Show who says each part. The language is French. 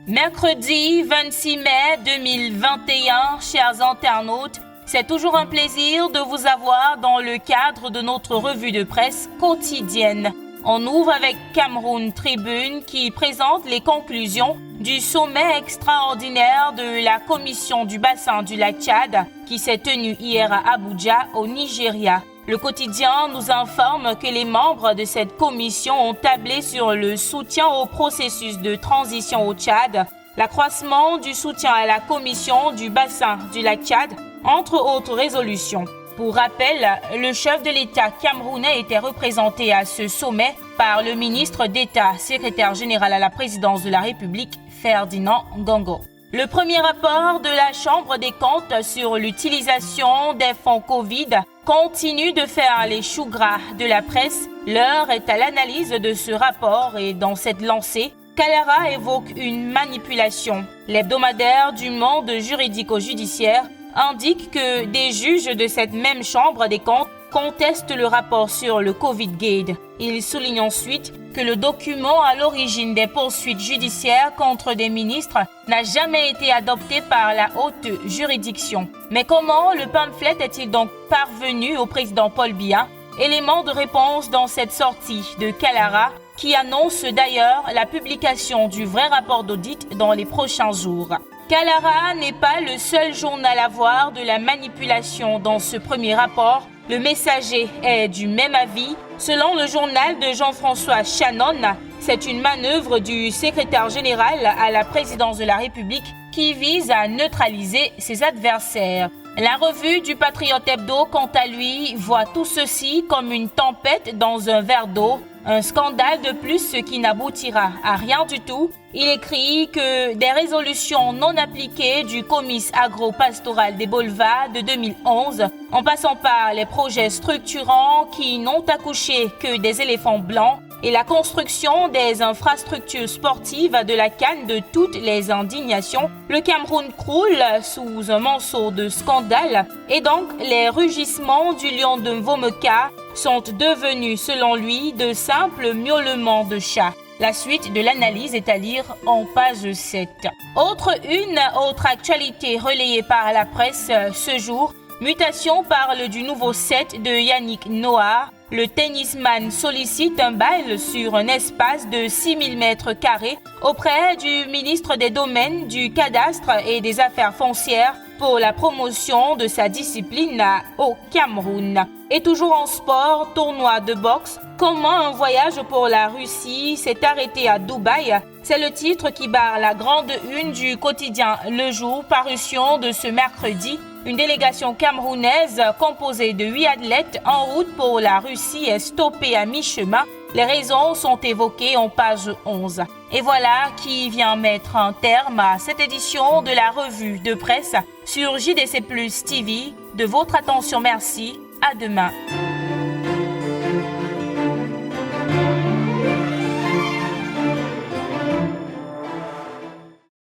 Speaker 1: Mercredi 26 mai 2021, chers internautes, c'est toujours un plaisir de vous avoir dans le cadre de notre revue de presse quotidienne. On ouvre avec Cameroun Tribune qui présente les conclusions du sommet extraordinaire de la Commission du bassin du lac Tchad qui s'est tenu hier à Abuja au Nigeria. Le quotidien nous informe que les membres de cette commission ont tablé sur le soutien au processus de transition au Tchad, l'accroissement du soutien à la Commission du bassin du lac Tchad, entre autres résolutions. Pour rappel, le chef de l'État camerounais était représenté à ce sommet par le ministre d'État, secrétaire général à la présidence de la République, Ferdinand Ngongo. Le premier rapport de la Chambre des comptes sur l'utilisation des fonds Covid continue de faire les choux gras de la presse. L'heure est à l'analyse de ce rapport et dans cette lancée, Kalara évoque une manipulation. L'hebdomadaire du monde juridico-judiciaire indique que des juges de cette même Chambre des comptes contestent le rapport sur le Covid-Gate. Il souligne ensuite que le document à l'origine des poursuites judiciaires contre des ministres n'a jamais été adopté par la haute juridiction. Mais comment le pamphlet est-il donc parvenu au président Paul Biya? Élément de réponse dans cette sortie de Kalara qui annonce d'ailleurs la publication du vrai rapport d'audit dans les prochains jours. Kalara n'est pas le seul journal à voir de la manipulation dans ce premier rapport. Le Messager est du même avis. Selon le journal de Jean-François Shannon, c'est une manœuvre du secrétaire général à la présidence de la République qui vise à neutraliser ses adversaires. La revue du Patriote Hebdo, quant à lui, voit tout ceci comme une tempête dans un verre d'eau, un scandale de plus qui n'aboutira à rien du tout. Il écrit que des résolutions non appliquées du comice agro-pastoral des Bolvas de 2011, en passant par les projets structurants qui n'ont accouché que des éléphants blancs, et la construction des infrastructures sportives de la canne de toutes les indignations, le Cameroun croule sous un monceau de scandale et donc les rugissements du lion de Mvomeka sont devenus selon lui de simples miaulements de chat. La suite de l'analyse est à lire en page 7. Autre actualité relayée par la presse ce jour, Mutation parle du nouveau set de Yannick Noah. Le tennisman sollicite un bail sur un espace de 6000 mètres carrés auprès du ministre des Domaines, du Cadastre et des Affaires foncières pour la promotion de sa discipline au Cameroun. Et toujours en sport, tournoi de boxe, comment un voyage pour la Russie s'est arrêté à Dubaï? C'est le titre qui barre la grande une du quotidien Le Jour, parution de ce mercredi. Une délégation camerounaise composée de 8 athlètes en route pour la Russie est stoppée à mi-chemin. Les raisons sont évoquées en page 11. Et voilà qui vient mettre un terme à cette édition de la revue de presse sur JDC Plus TV. De votre attention, merci. À demain.